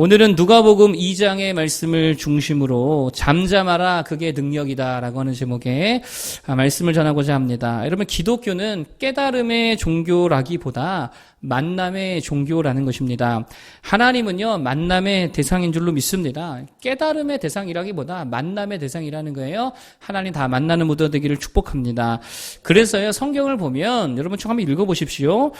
오늘은 누가복음 2장의 말씀을 중심으로 잠잠하라 그게 능력이다라고 하는 제목의 말씀을 전하고자 합니다. 여러분, 기독교는 깨달음의 종교라기보다 만남의 종교라는 것입니다. 하나님은요, 만남의 대상인 줄로 믿습니다. 깨달음의 대상이라기보다 만남의 대상이라는 거예요. 하나님 다 만나는 무더 되기를 축복합니다. 그래서요, 성경을 보면 여러분 좀 한번 읽어보십시오.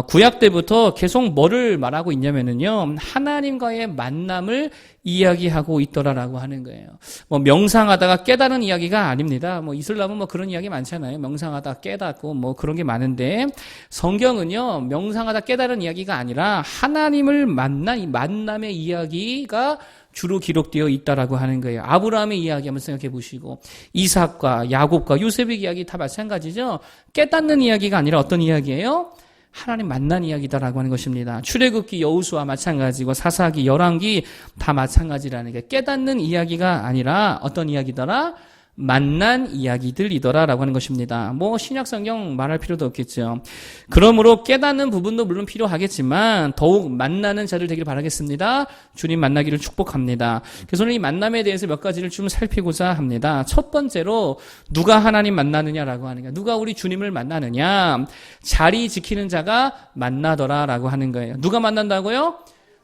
구약 때부터 계속 뭐를 말하고 있냐면은요, 하나님과의 만남을 이야기하고 있더라라고 하는 거예요. 명상하다가 깨달은 이야기가 아닙니다. 이슬람은 그런 이야기 많잖아요. 명상하다 깨닫고 그런 게 많은데, 성경은요, 명상하다 깨달은 이야기가 아니라 하나님을 만난 이 만남의 이야기가 주로 기록되어 있다라고 하는 거예요. 아브라함의 이야기 한번 생각해 보시고, 이삭과 야곱과 요셉의 이야기 다 마찬가지죠. 깨닫는 이야기가 아니라 어떤 이야기예요? 하나님 만난 이야기다라고 하는 것입니다. 출애굽기 여호수아 마찬가지고 사사기 열왕기 다 마찬가지라는 게, 깨닫는 이야기가 아니라 어떤 이야기더라? 만난 이야기들이더라라고 하는 것입니다. 신약 성경 말할 필요도 없겠죠. 그러므로 깨닫는 부분도 물론 필요하겠지만 더욱 만나는 자들 되기를 바라겠습니다. 주님 만나기를 축복합니다. 그래서 오늘 이 만남에 대해서 몇 가지를 좀 살피고자 합니다. 첫 번째로 누가 하나님 만나느냐라고 하는 거예요. 누가 우리 주님을 만나느냐? 자리 지키는 자가 만나더라라고 하는 거예요. 누가 만난다고요?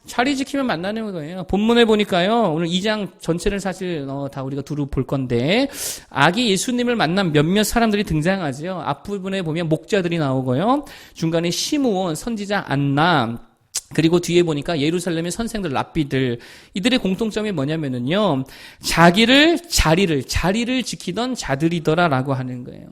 자리 지키면 만나는 거예요. 본문에 보니까요, 오늘 2장 전체를 사실 다 우리가 두루 볼 건데, 아기 예수님을 만난 몇몇 사람들이 등장하죠. 앞부분에 보면 목자들이 나오고요, 중간에 시므온, 선지자 안나, 그리고 뒤에 보니까 예루살렘의 선생들, 랍비들, 이들의 공통점이 뭐냐면은요, 자리를 지키던 자들이더라라고 하는 거예요.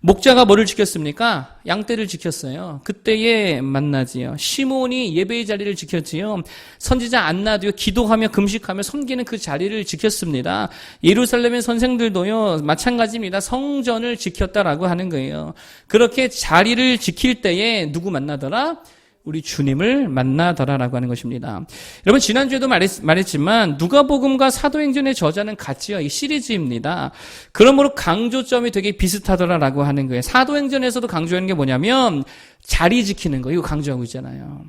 목자가 뭐를 지켰습니까? 양떼를 지켰어요. 그때에 만나지요. 시므온이 예배의 자리를 지켰지요. 선지자 안나도요, 기도하며 금식하며 섬기는 그 자리를 지켰습니다. 예루살렘의 선생들도요, 마찬가지입니다. 성전을 지켰다라고 하는 거예요. 그렇게 자리를 지킬 때에 누구 만나더라? 우리 주님을 만나더라라고 하는 것입니다. 여러분, 지난주에도 말했지만 누가복음과 사도행전의 저자는 같이요, 이 시리즈입니다. 그러므로 강조점이 되게 비슷하더라라고 하는 거예요. 사도행전에서도 강조하는 게 뭐냐면 자리 지키는 거, 이거 강조하고 있잖아요.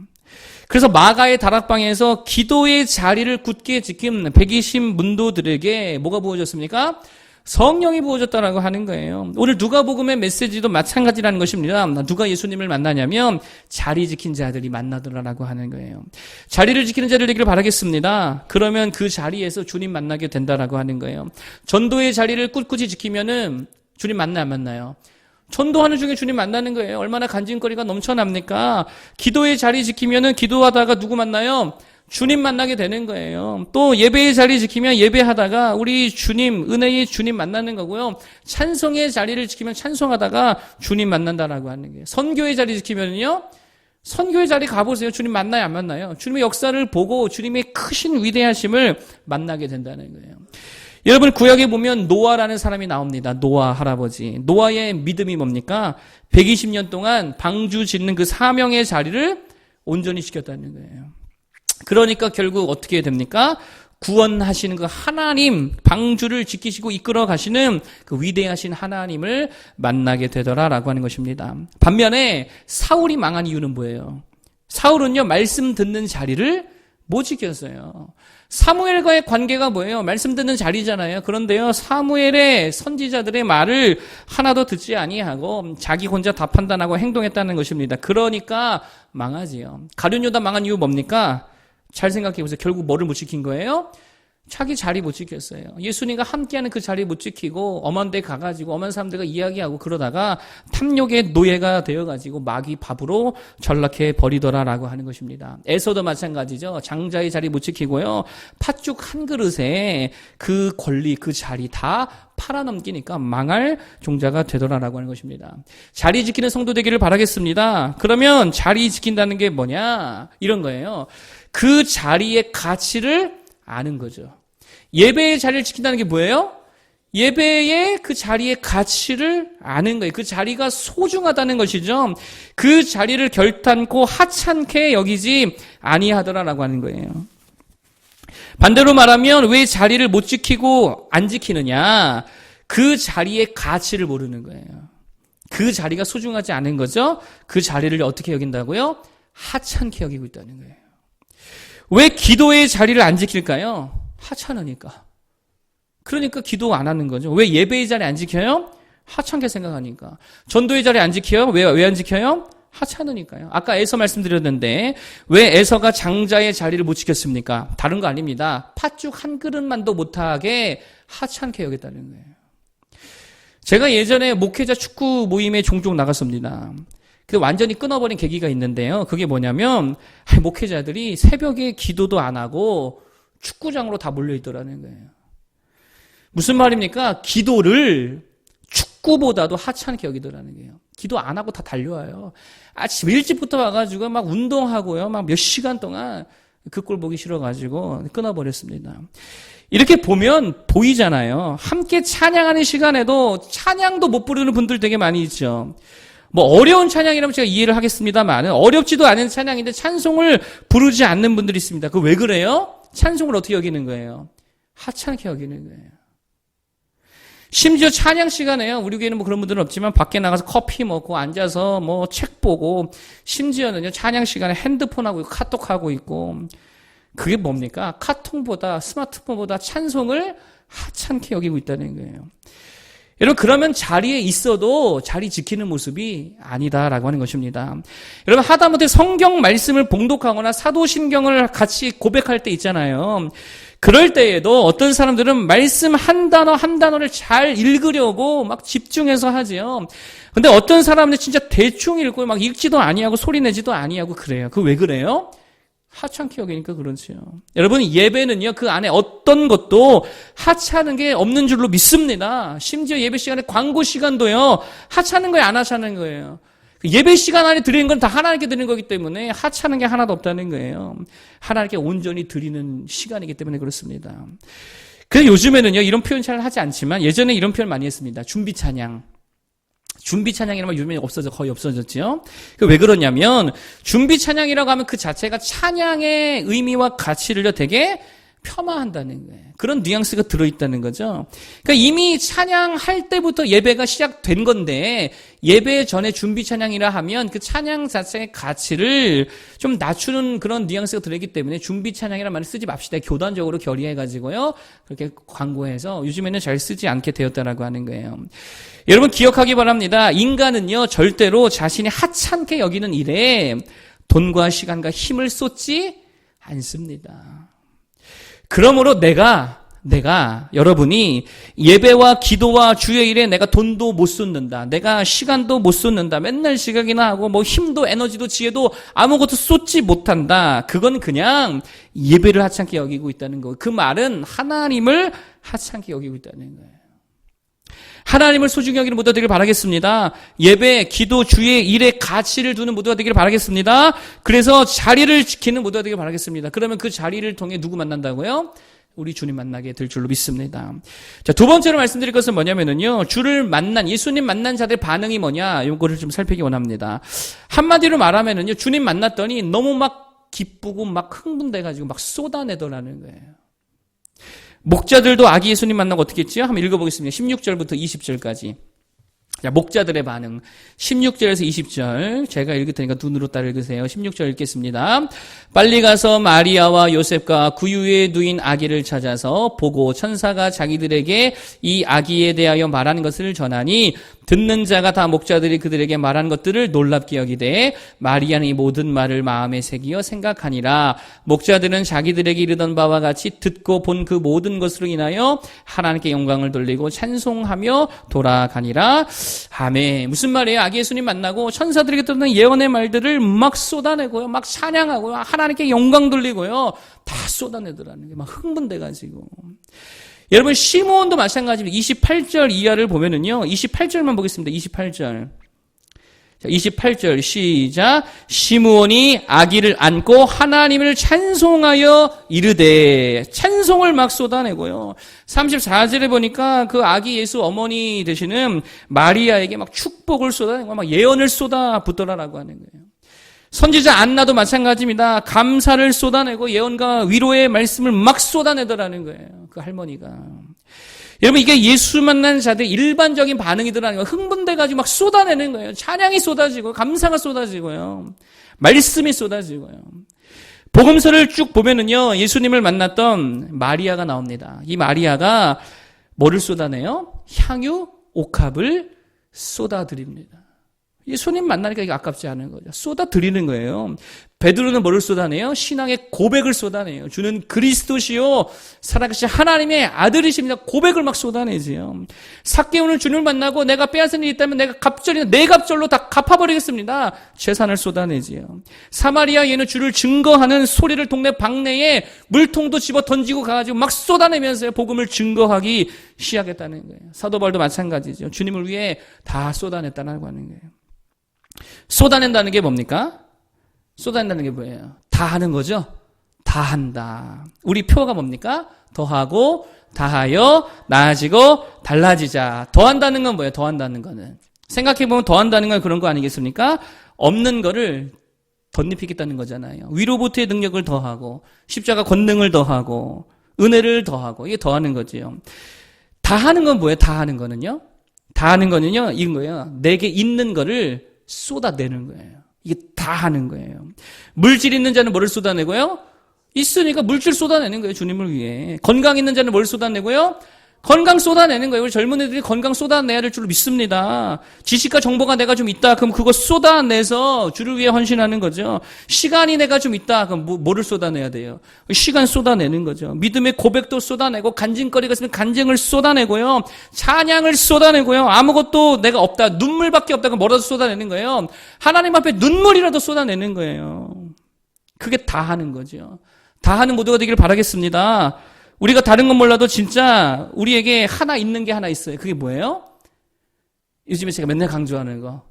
그래서 마가의 다락방에서 기도의 자리를 굳게 지킨 120 문도들에게 뭐가 부어졌습니까? 성령이 부어졌다라고 하는 거예요. 오늘 누가복음의 메시지도 마찬가지라는 것입니다. 누가 예수님을 만나냐면 자리 지킨 자들이 만나더라라고 하는 거예요. 자리를 지키는 자들 되기를 바라겠습니다. 그러면 그 자리에서 주님 만나게 된다라고 하는 거예요. 전도의 자리를 꿋꿋이 지키면은 주님 만나요, 안 만나요? 전도하는 중에 주님 만나는 거예요. 얼마나 간증거리가 넘쳐납니까? 기도의 자리 지키면은 기도하다가 누구 만나요? 주님 만나게 되는 거예요. 또 예배의 자리 지키면 예배하다가 우리 주님, 은혜의 주님 만나는 거고요. 찬송의 자리를 지키면 찬송하다가 주님 만난다라고 하는 거예요. 선교의 자리 지키면요, 선교의 자리 가보세요. 주님 만나요, 안 만나요? 주님의 역사를 보고 주님의 크신 위대하심을 만나게 된다는 거예요. 여러분, 구약에 보면 노아라는 사람이 나옵니다. 노아 할아버지. 노아의 믿음이 뭡니까? 120년 동안 방주 짓는 그 사명의 자리를 온전히 지켰다는 거예요. 그러니까 결국 어떻게 됩니까? 구원하시는 그 하나님, 방주를 지키시고 이끌어 가시는 그 위대하신 하나님을 만나게 되더라라고 하는 것입니다. 반면에 사울이 망한 이유는 뭐예요? 사울은요, 말씀 듣는 자리를 못 지켰어요. 사무엘과의 관계가 뭐예요? 말씀 듣는 자리잖아요. 그런데요, 사무엘의 선지자들의 말을 하나도 듣지 아니하고 자기 혼자 다 판단하고 행동했다는 것입니다. 그러니까 망하지요. 가룟 유다 망한 이유 뭡니까? 잘 생각해 보세요. 결국 뭐를 못 지킨 거예요? 자기 자리 못 지켰어요. 예수님과 함께하는 그 자리 못 지키고 엄한 데 가가지고 엄한 사람들과 이야기하고 그러다가 탐욕의 노예가 되어가지고 마귀 밥으로 전락해 버리더라라고 하는 것입니다. 에서도 마찬가지죠. 장자의 자리 못 지키고요, 팥죽 한 그릇에 그 권리, 그 자리 다 팔아넘기니까 망할 종자가 되더라라고 하는 것입니다. 자리 지키는 성도 되기를 바라겠습니다. 그러면 자리 지킨다는 게 뭐냐? 이런 거예요. 그 자리의 가치를 아는 거죠. 예배의 자리를 지킨다는 게 뭐예요? 예배의 그 자리의 가치를 아는 거예요. 그 자리가 소중하다는 것이죠. 그 자리를 결탄코 하찮게 여기지 아니하더라라고 하는 거예요. 반대로 말하면 왜 자리를 못 지키고 안 지키느냐? 그 자리의 가치를 모르는 거예요. 그 자리가 소중하지 않은 거죠. 그 자리를 어떻게 여긴다고요? 하찮게 여기고 있다는 거예요. 왜 기도의 자리를 안 지킬까요? 하찮으니까. 그러니까 기도 안 하는 거죠. 왜 예배의 자리 안 지켜요? 하찮게 생각하니까. 전도의 자리 안 지켜요? 왜 안 지켜요? 하찮으니까요. 아까 에서 말씀드렸는데 왜 에서가 장자의 자리를 못 지켰습니까? 다른 거 아닙니다. 팥죽 한 그릇만도 못하게 하찮게 여겼다는 거예요. 제가 예전에 목회자 축구 모임에 종종 나갔습니다. 그 완전히 끊어버린 계기가 있는데요. 그게 뭐냐면 목회자들이 새벽에 기도도 안 하고 축구장으로 다 몰려있더라는 거예요. 무슨 말입니까? 기도를 축구보다도 하찮게 여기더라는 거예요. 기도 안 하고 다 달려와요. 아침 일찍부터 와가지고 막 운동하고요. 막 몇 시간 동안 그 꼴 보기 싫어가지고 끊어버렸습니다. 이렇게 보면 보이잖아요. 함께 찬양하는 시간에도 찬양도 못 부르는 분들 되게 많이 있죠. 뭐 어려운 찬양이라면 제가 이해를 하겠습니다만 어렵지도 않은 찬양인데 찬송을 부르지 않는 분들이 있습니다. 그 왜 그래요? 찬송을 어떻게 여기는 거예요? 하찮게 여기는 거예요. 심지어 찬양 시간에요. 우리 교회는 뭐 그런 분들은 없지만 밖에 나가서 커피 먹고 앉아서 뭐 책 보고 심지어는요 찬양 시간에 핸드폰하고 카톡하고 있고 그게 뭡니까? 카톡보다 스마트폰보다 찬송을 하찮게 여기고 있다는 거예요. 여러분 그러면 자리에 있어도 자리 지키는 모습이 아니다라고 하는 것입니다. 여러분 하다못해 성경 말씀을 봉독하거나 사도신경을 같이 고백할 때 있잖아요. 그럴 때에도 어떤 사람들은 말씀 한 단어 한 단어를 잘 읽으려고 막 집중해서 하지요. 근데 어떤 사람은 진짜 대충 읽고 막 읽지도 아니하고 소리 내지도 아니하고 그래요. 그 왜 그래요? 하찮게 여기니까 그렇지요. 여러분 예배는요 그 안에 어떤 것도 하찮은 게 없는 줄로 믿습니다. 심지어 예배 시간에 광고 시간도요 하찮은 거예요, 안 하찮은 거예요. 예배 시간 안에 드리는 건 다 하나님께 드리는 거기 때문에 하찮은 게 하나도 없다는 거예요. 하나님께 온전히 드리는 시간이기 때문에 그렇습니다. 그래서 요즘에는요 이런 표현 잘 하지 않지만 예전에 이런 표현 많이 했습니다. 준비 찬양. 준비 찬양이라는 말 요즘에 거의 없어졌죠. 왜 그러냐면 준비 찬양이라고 하면 그 자체가 찬양의 의미와 가치를 되게 폄하한다는 거예요. 그런 뉘앙스가 들어있다는 거죠. 그러니까 이미 찬양할 때부터 예배가 시작된 건데 예배 전에 준비 찬양이라 하면 그 찬양 자체의 가치를 좀 낮추는 그런 뉘앙스가 들어있기 때문에 준비 찬양이라는 말을 쓰지 맙시다. 교단적으로 결의해가지고요. 그렇게 광고해서 요즘에는 잘 쓰지 않게 되었다라고 하는 거예요. 여러분 기억하기 바랍니다. 인간은요 절대로 자신이 하찮게 여기는 일에 돈과 시간과 힘을 쏟지 않습니다. 그러므로 내가 여러분이 예배와 기도와 주의 일에 내가 돈도 못 쏟는다. 내가 시간도 못 쏟는다. 맨날 지각이나 하고 뭐 힘도 에너지도 지혜도 아무것도 쏟지 못한다. 그건 그냥 예배를 하찮게 여기고 있다는 거. 그 말은 하나님을 하찮게 여기고 있다는 거예요. 하나님을 소중히 여기는 모두가 되기를 바라겠습니다. 예배, 기도, 주의 일에 가치를 두는 모두가 되기를 바라겠습니다. 그래서 자리를 지키는 모두가 되기를 바라겠습니다. 그러면 그 자리를 통해 누구 만난다고요? 우리 주님 만나게 될 줄로 믿습니다. 자, 두 번째로 말씀드릴 것은 뭐냐면요. 예수님 만난 자들의 반응이 뭐냐? 이거를 좀 살피기 원합니다. 한마디로 말하면요. 주님 만났더니 너무 막 기쁘고 막 흥분돼가지고 막 쏟아내더라는 거예요. 목자들도 아기 예수님 만나고 어떻게 했지요? 한번 읽어보겠습니다. 16절부터 20절까지. 자, 목자들의 반응. 16절에서 20절. 제가 읽을 테니까 눈으로 따라 읽으세요. 16절 읽겠습니다. 빨리 가서 마리아와 요셉과 구유에 누인 아기를 찾아서 보고 천사가 자기들에게 이 아기에 대하여 말하는 것을 전하니 듣는 자가 다 목자들이 그들에게 말한 것들을 놀랍게 여기되 마리아는 이 모든 말을 마음에 새기어 생각하니라. 목자들은 자기들에게 이르던 바와 같이 듣고 본 그 모든 것으로 인하여 하나님께 영광을 돌리고 찬송하며 돌아가니라. 아멘. 무슨 말이에요? 아기 예수님 만나고 천사들에게 듣는 예언의 말들을 막 쏟아내고요. 막 찬양하고요. 하나님께 영광 돌리고요. 다 쏟아내더라는 게 막 흥분돼가지고. 여러분 시므온도 마찬가지입니다. 28절 이하를 보면은요. 28절만 보겠습니다. 28절. 자, 28절 시작. 시므온이 아기를 안고 하나님을 찬송하여 이르되 찬송을 막 쏟아내고요. 34절에 보니까 그 아기 예수 어머니 되시는 마리아에게 막 축복을 쏟아내고 막 예언을 쏟아붓더라라고 하는 거예요. 선지자 안나도 마찬가지입니다. 감사를 쏟아내고 예언과 위로의 말씀을 막 쏟아내더라는 거예요. 그 할머니가. 여러분 이게 예수 만난 자들의 일반적인 반응이더라는 거예요. 흥분돼가지고 막 쏟아내는 거예요. 찬양이 쏟아지고 감사가 쏟아지고요. 말씀이 쏟아지고요. 복음서를 쭉 보면은요, 예수님을 만났던 마리아가 나옵니다. 이 마리아가 뭐를 쏟아내요? 향유, 옥합을 쏟아드립니다. 예수님 만나니까 이게 아깝지 않은 거죠. 쏟아드리는 거예요. 베드로는 뭐를 쏟아내요? 신앙의 고백을 쏟아내요. 주는 그리스도시요 살아계신 하나님의 아들이십니다. 고백을 막 쏟아내지요. 삭개오는 주님을 만나고 내가 빼앗은 일이 있다면 내가 내 갑절로 다 갚아버리겠습니다. 재산을 쏟아내지요. 사마리아 얘는 주를 증거하는 소리를 동네 방내에 물통도 집어 던지고 가가지고 막 쏟아내면서 복음을 증거하기 시작했다는 거예요. 사도 바울도 마찬가지죠. 주님을 위해 다 쏟아냈다고 하는 거예요. 쏟아낸다는 게 뭡니까? 쏟아낸다는 게 뭐예요? 다 하는 거죠? 다 한다. 우리 표어가 뭡니까? 더하고, 다하여, 나아지고, 달라지자. 더한다는 건 뭐예요? 더한다는 거는. 생각해보면 더한다는 건 그런 거 아니겠습니까? 없는 거를 덧입히겠다는 거잖아요. 위로부터의 능력을 더하고, 십자가 권능을 더하고, 은혜를 더하고, 이게 더하는 거지요. 다 하는 건 뭐예요? 다 하는 거는요? 다 하는 거는요, 이건 거예요. 내게 있는 거를 쏟아내는 거예요. 이게 다 하는 거예요. 물질 있는 자는 뭐를 쏟아내고요? 있으니까 물질 쏟아내는 거예요. 주님을 위해. 건강 있는 자는 뭘 쏟아내고요? 건강 쏟아내는 거예요. 우리 젊은 애들이 건강 쏟아내야 될 줄로 믿습니다. 지식과 정보가 내가 좀 있다. 그럼 그거 쏟아내서 주를 위해 헌신하는 거죠. 시간이 내가 좀 있다. 그럼 뭐를 쏟아내야 돼요? 시간 쏟아내는 거죠. 믿음의 고백도 쏟아내고 간증거리가 있으면 간증을 쏟아내고요. 찬양을 쏟아내고요. 아무것도 내가 없다. 눈물밖에 없다. 그럼 뭐라도 쏟아내는 거예요. 하나님 앞에 눈물이라도 쏟아내는 거예요. 그게 다 하는 거죠. 다 하는 모두가 되기를 바라겠습니다. 우리가 다른 건 몰라도 진짜 우리에게 하나 있는 게 하나 있어요. 그게 뭐예요? 요즘에 제가 맨날 강조하는 거.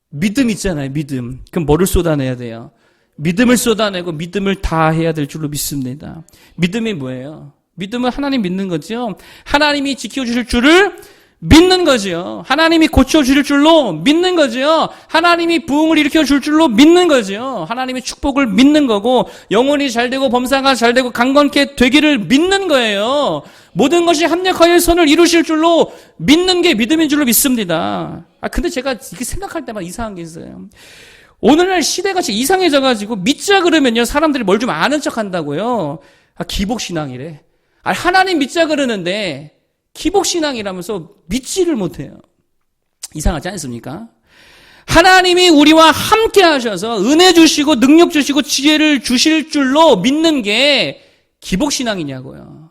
믿음 있잖아요. 믿음. 그럼 뭐를 쏟아내야 돼요? 믿음을 쏟아내고 믿음을 다 해야 될 줄로 믿습니다. 믿음이 뭐예요? 믿음은 하나님 믿는 거죠. 하나님이 지켜주실 줄을 믿는 거죠. 하나님이 고쳐주실 줄로 믿는 거죠. 하나님이 부흥을 일으켜줄 줄로 믿는 거죠. 하나님의 축복을 믿는 거고 영혼이 잘되고 범사가 잘되고 강건케 되기를 믿는 거예요. 모든 것이 합력하여 선을 이루실 줄로 믿는 게 믿음인 줄로 믿습니다. 근데 제가 이렇게 생각할 때마다 이상한 게 있어요. 오늘날 시대같이 이상해져가지고 믿자 그러면요 사람들이 뭘 좀 아는 척 한다고요. 기복신앙이래. 하나님 믿자 그러는데 기복신앙이라면서 믿지를 못해요. 이상하지 않습니까? 하나님이 우리와 함께 하셔서 은혜 주시고 능력 주시고 지혜를 주실 줄로 믿는 게 기복신앙이냐고요.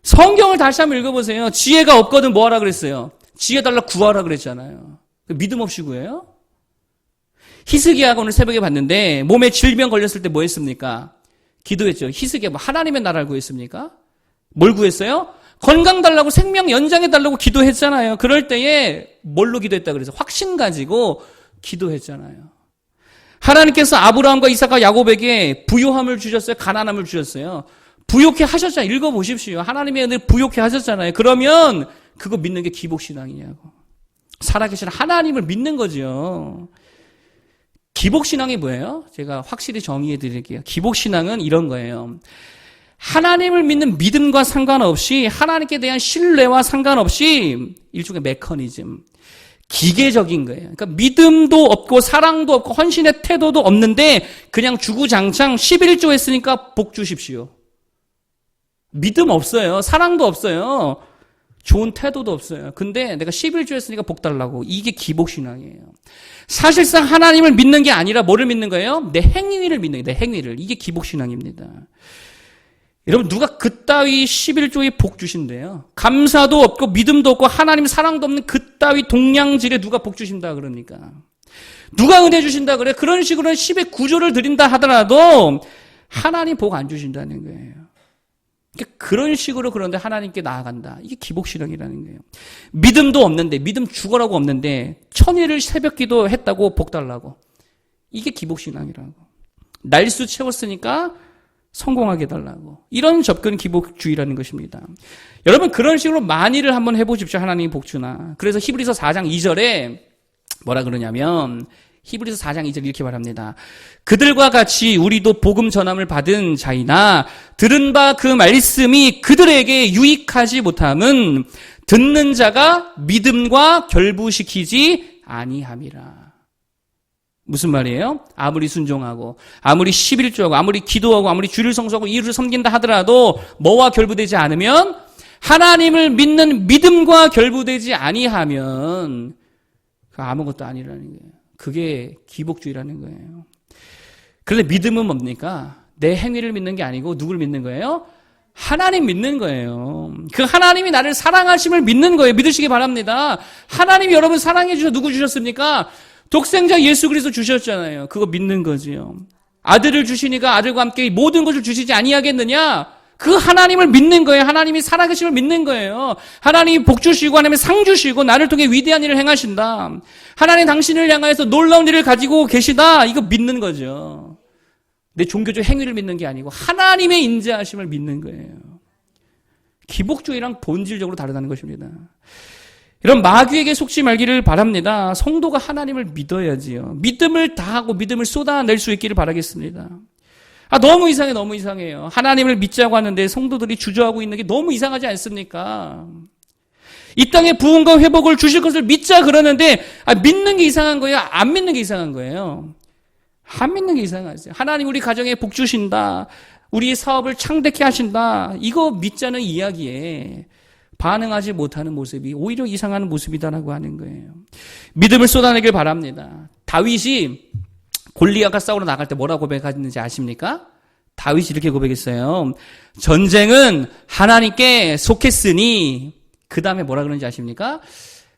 성경을 다시 한번 읽어보세요. 지혜가 없거든 뭐 하라 그랬어요? 지혜 달라 구하라 그랬잖아요. 믿음 없이 구해요? 히스기야가 오늘 새벽에 봤는데 몸에 질병 걸렸을 때 뭐 했습니까? 기도했죠. 히스기야 하나님의 나라를 구했습니까? 뭘 구했어요? 건강 달라고 생명 연장해 달라고 기도했잖아요. 그럴 때에 뭘로 기도했다 그래서 확신 가지고 기도했잖아요. 하나님께서 아브라함과 이삭과 야곱에게 부요함을 주셨어요? 가난함을 주셨어요? 부요케 하셨잖아요. 읽어보십시오. 하나님의 은혜를 부요케 하셨잖아요. 그러면 그거 믿는 게 기복신앙이냐고. 살아계신 하나님을 믿는 거죠. 기복신앙이 뭐예요? 제가 확실히 정의해 드릴게요. 기복신앙은 이런 거예요. 하나님을 믿는 믿음과 상관없이 하나님께 대한 신뢰와 상관없이 일종의 메커니즘, 기계적인 거예요. 그러니까 믿음도 없고 사랑도 없고 헌신의 태도도 없는데 그냥 주구장창 11조 했으니까 복 주십시오. 믿음 없어요. 사랑도 없어요. 좋은 태도도 없어요. 근데 내가 11조 했으니까 복 달라고. 이게 기복신앙이에요. 사실상 하나님을 믿는 게 아니라 뭐를 믿는 거예요? 내 행위를 믿는 거예요. 내 행위를. 이게 기복신앙입니다. 여러분 누가 그따위 11조의 복 주신대요. 감사도 없고 믿음도 없고 하나님 사랑도 없는 그따위 동량질에 누가 복 주신다 그러니까. 누가 은혜 주신다 그래? 그런 식으로 10의 9조를 드린다 하더라도 하나님 복 안 주신다는 거예요. 그런 식으로 그런데 하나님께 나아간다. 이게 기복신앙이라는 거예요. 믿음도 없는데 믿음 죽어라고 없는데 천일을 새벽기도 했다고 복 달라고. 이게 기복신앙이라고. 날수 채웠으니까 성공하게 해달라고. 이런 접근 기복주의라는 것입니다. 여러분 그런 식으로 만일을 한번 해보십시오. 하나님이 복주나. 그래서 히브리서 4장 2절에 뭐라 그러냐면 히브리서 4장 2절 이렇게 말합니다. 그들과 같이 우리도 복음 전함을 받은 자이나 들은 바 그 말씀이 그들에게 유익하지 못함은 듣는 자가 믿음과 결부시키지 아니함이라. 무슨 말이에요? 아무리 순종하고 아무리 11조하고 아무리 기도하고 아무리 주를 성수하고 이유를 섬긴다 하더라도 뭐와 결부되지 않으면, 하나님을 믿는 믿음과 결부되지 아니하면 그 아무것도 아니라는 거예요. 그게 기복주의라는 거예요. 그런데 믿음은 뭡니까? 내 행위를 믿는 게 아니고 누굴 믿는 거예요? 하나님 믿는 거예요. 그 하나님이 나를 사랑하심을 믿는 거예요. 믿으시기 바랍니다. 하나님이 여러분 사랑해 주셔. 누구 주셨습니까? 독생자 예수 그리스도 주셨잖아요. 그거 믿는 거지요. 아들을 주시니까 아들과 함께 모든 것을 주시지 아니하겠느냐? 그 하나님을 믿는 거예요. 하나님이 살아계심을 믿는 거예요. 하나님이 복 주시고 하나님이 상 주시고 나를 통해 위대한 일을 행하신다. 하나님 당신을 향하여서 놀라운 일을 가지고 계시다. 이거 믿는 거죠. 내 종교적 행위를 믿는 게 아니고 하나님의 인자하심을 믿는 거예요. 기복주의랑 본질적으로 다르다는 것입니다. 이런 마귀에게 속지 말기를 바랍니다. 성도가 하나님을 믿어야지요. 믿음을 다하고 믿음을 쏟아낼 수 있기를 바라겠습니다. 너무 이상해, 너무 이상해요. 하나님을 믿자고 하는데 성도들이 주저하고 있는 게 너무 이상하지 않습니까? 이 땅에 부흥과 회복을 주실 것을 믿자 그러는데, 믿는 게 이상한 거예요? 안 믿는 게 이상한 거예요? 안 믿는 게 이상하죠. 하나님 우리 가정에 복 주신다. 우리의 사업을 창대케 하신다. 이거 믿자는 이야기에 반응하지 못하는 모습이 오히려 이상한 모습이다라고 하는 거예요. 믿음을 쏟아내길 바랍니다. 다윗이 골리앗과 싸우러 나갈 때 뭐라고 고백했는지 아십니까? 다윗이 이렇게 고백했어요. 전쟁은 하나님께 속했으니, 그 다음에 뭐라 그러는지 아십니까?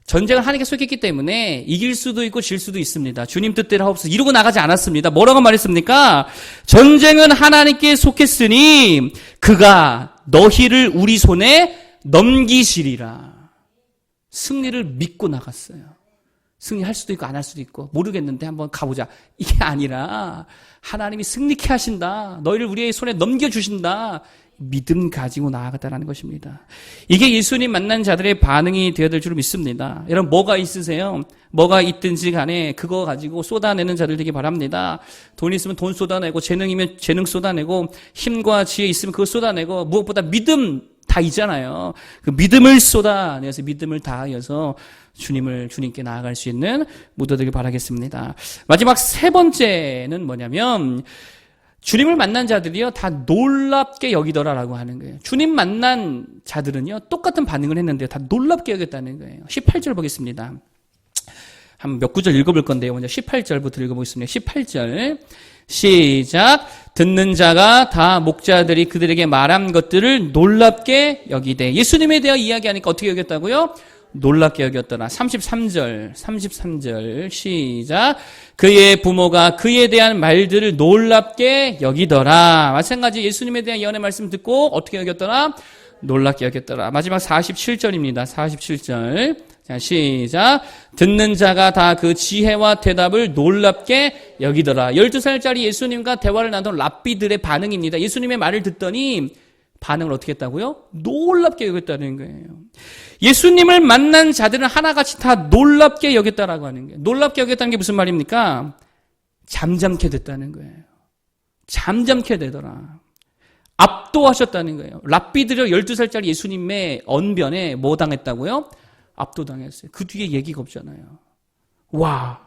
전쟁을 하나님께 속했기 때문에 이길 수도 있고 질 수도 있습니다. 주님 뜻대로 하옵소서. 이러고 나가지 않았습니다. 뭐라고 말했습니까? 전쟁은 하나님께 속했으니 그가 너희를 우리 손에 넘기시리라. 승리를 믿고 나갔어요. 승리할 수도 있고 안 할 수도 있고 모르겠는데 한번 가보자. 이게 아니라 하나님이 승리케 하신다. 너희를 우리의 손에 넘겨주신다. 믿음 가지고 나아갔다는 것입니다. 이게 예수님 만난 자들의 반응이 되어야 될 줄 믿습니다. 여러분 뭐가 있으세요? 뭐가 있든지 간에 그거 가지고 쏟아내는 자들 되기 바랍니다. 돈 있으면 돈 쏟아내고, 재능이면 재능 쏟아내고, 힘과 지혜 있으면 그거 쏟아내고, 무엇보다 믿음 다 있잖아요. 그 믿음을 쏟아내서 믿음을 다하여서 주님께 나아갈 수 있는 모두 되길 바라겠습니다. 마지막 세 번째는 뭐냐면, 주님을 만난 자들이요 다 놀랍게 여기더라라고 하는 거예요. 주님 만난 자들은요 똑같은 반응을 했는데요 다 놀랍게 여겼다는 거예요. 18절 보겠습니다. 한 몇 구절 읽어볼 건데요. 먼저 18절부터 읽어보겠습니다. 18절 시작. 듣는 자가 다 목자들이 그들에게 말한 것들을 놀랍게 여기되. 예수님에 대해 이야기하니까 어떻게 여겼다고요? 놀랍게 여겼더라. 33절 시작. 그의 부모가 그에 대한 말들을 놀랍게 여기더라. 마찬가지 예수님에 대한 예언의 말씀 듣고 어떻게 여겼더라? 놀랍게 여겼더라. 마지막 47절입니다. 47절. 자, 시작. 듣는 자가 다 그 지혜와 대답을 놀랍게 여기더라. 12살짜리 예수님과 대화를 나눈 랍비들의 반응입니다. 예수님의 말을 듣더니 반응을 어떻게 했다고요? 놀랍게 여겼다는 거예요. 예수님을 만난 자들은 하나같이 다 놀랍게 여겼다라고 하는 거예요. 놀랍게 여겼다는 게 무슨 말입니까? 잠잠케 됐다는 거예요. 잠잠케 되더라. 압도하셨다는 거예요. 랍비들이 12살짜리 예수님의 언변에 뭐 당했다고요? 압도당했어요. 그 뒤에 얘기가 없잖아요. 와,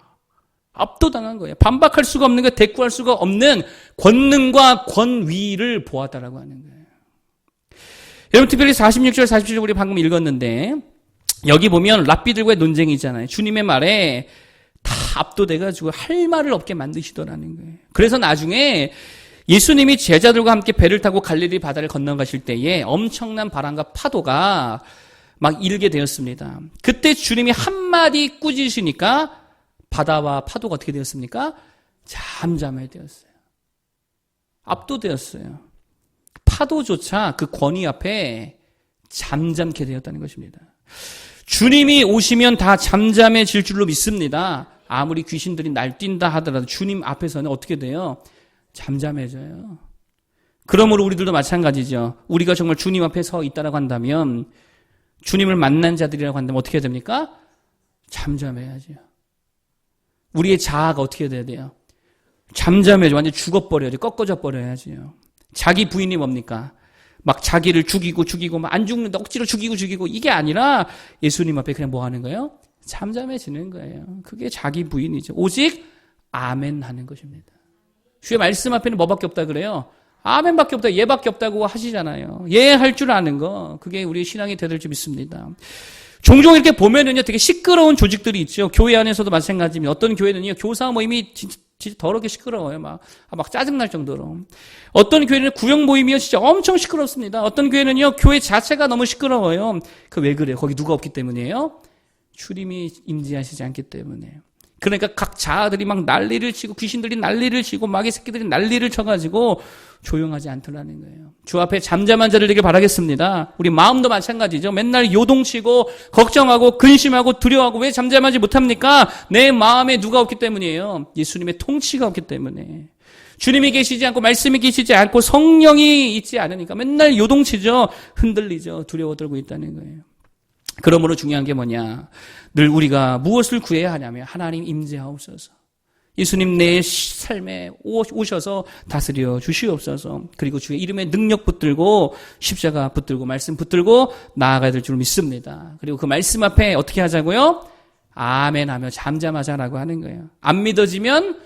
압도당한 거예요. 반박할 수가 없는 거, 대꾸할 수가 없는 권능과 권위를 보았다라고 하는 거예요. 여러분 특별히 46절 47절 우리 방금 읽었는데 여기 보면 랍비들과의 논쟁이 있잖아요. 주님의 말에 다 압도돼가지고 할 말을 없게 만드시더라는 거예요. 그래서 나중에 예수님이 제자들과 함께 배를 타고 갈릴리 바다를 건너가실 때에 엄청난 바람과 파도가 막 일게 되었습니다. 그때 주님이 한마디 꾸짖으시니까 바다와 파도가 어떻게 되었습니까? 잠잠해 되었어요. 압도되었어요. 파도조차 그 권위 앞에 잠잠케 되었다는 것입니다. 주님이 오시면 다 잠잠해질 줄로 믿습니다. 아무리 귀신들이 날뛴다 하더라도 주님 앞에서는 어떻게 돼요? 잠잠해져요. 그러므로 우리들도 마찬가지죠. 우리가 정말 주님 앞에 서 있다라고 한다면, 주님을 만난 자들이라고 한다면 어떻게 해야 됩니까? 잠잠해야죠. 우리의 자아가 어떻게 돼야 돼요? 잠잠해져. 완전 죽어버려야죠. 꺾어져 버려야죠. 자기 부인이 뭡니까? 막 자기를 죽이고 막 안 죽는다 억지로 죽이고 이게 아니라 예수님 앞에 그냥 뭐 하는 거예요? 잠잠해지는 거예요. 그게 자기 부인이죠. 오직 아멘 하는 것입니다. 주의 말씀 앞에는 뭐밖에 없다 그래요? 아멘밖에 없다, 예밖에 없다고 하시잖아요. 예 할 줄 아는 거, 그게 우리의 신앙이 되될 줄 믿습니다. 종종 이렇게 보면은요, 되게 시끄러운 조직들이 있죠. 교회 안에서도 마찬가지입니다. 어떤 교회는요, 교사 모임이 진짜 더럽게 시끄러워요. 막 짜증날 정도로. 어떤 교회는 구역 모임이요, 진짜 엄청 시끄럽습니다. 어떤 교회는요, 교회 자체가 너무 시끄러워요. 그 왜 그래요? 거기 누가 없기 때문이에요? 주님이 임재하시지 않기 때문에. 그러니까 각 자아들이 막 난리를 치고, 귀신들이 난리를 치고, 마귀 새끼들이 난리를 쳐가지고 조용하지 않더라는 거예요. 주 앞에 잠잠한 자를 되길 바라겠습니다. 우리 마음도 마찬가지죠. 맨날 요동치고 걱정하고 근심하고 두려워하고 왜 잠잠하지 못합니까? 내 마음에 누가 없기 때문이에요. 예수님의 통치가 없기 때문에. 주님이 계시지 않고 말씀이 계시지 않고 성령이 있지 않으니까 맨날 요동치죠. 흔들리죠. 두려워 떨고 있다는 거예요. 그러므로 중요한 게 뭐냐? 늘 우리가 무엇을 구해야 하냐면 하나님 임재하옵소서. 예수님 내 삶에 오셔서 다스려 주시옵소서. 그리고 주의 이름에 능력 붙들고 십자가 붙들고 말씀 붙들고 나아가야 될 줄 믿습니다. 그리고 그 말씀 앞에 어떻게 하자고요? 아멘 하며 잠잠하자라고 하는 거예요. 안 믿어지면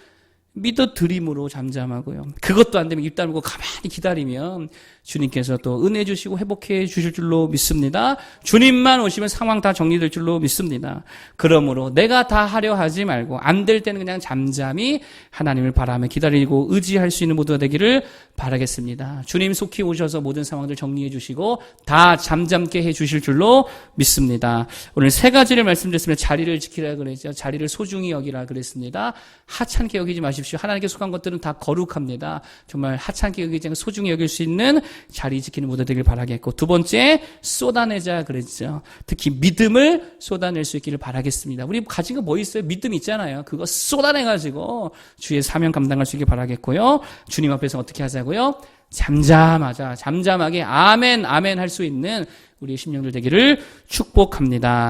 믿어드림으로 잠잠하고요. 그것도 안 되면 입 다물고 가만히 기다리면 주님께서 또 은혜 주시고 회복해 주실 줄로 믿습니다. 주님만 오시면 상황 다 정리될 줄로 믿습니다. 그러므로 내가 다 하려 하지 말고 안 될 때는 그냥 잠잠히 하나님을 바라며 기다리고 의지할 수 있는 모두가 되기를 바라겠습니다. 주님 속히 오셔서 모든 상황들 정리해 주시고 다 잠잠게 해 주실 줄로 믿습니다. 오늘 세 가지를 말씀드렸습니다. 자리를 지키라 그랬죠. 자리를 소중히 여기라 그랬습니다. 하찮게 여기지 마십시오. 하나님께 속한 것들은 다 거룩합니다. 정말 하찮게 여기지 않고 소중히 여길 수 있는 자리 지키는 모두 되길 바라겠고, 두 번째 쏟아내자 그랬죠. 특히 믿음을 쏟아낼 수 있기를 바라겠습니다. 우리 가진 거 뭐 있어요? 믿음 있잖아요. 그거 쏟아내가지고 주의 사명 감당할 수 있길 바라겠고요. 주님 앞에서 어떻게 하자고요? 잠잠하자. 잠잠하게 아멘 아멘 할 수 있는 우리의 심령들 되기를 축복합니다.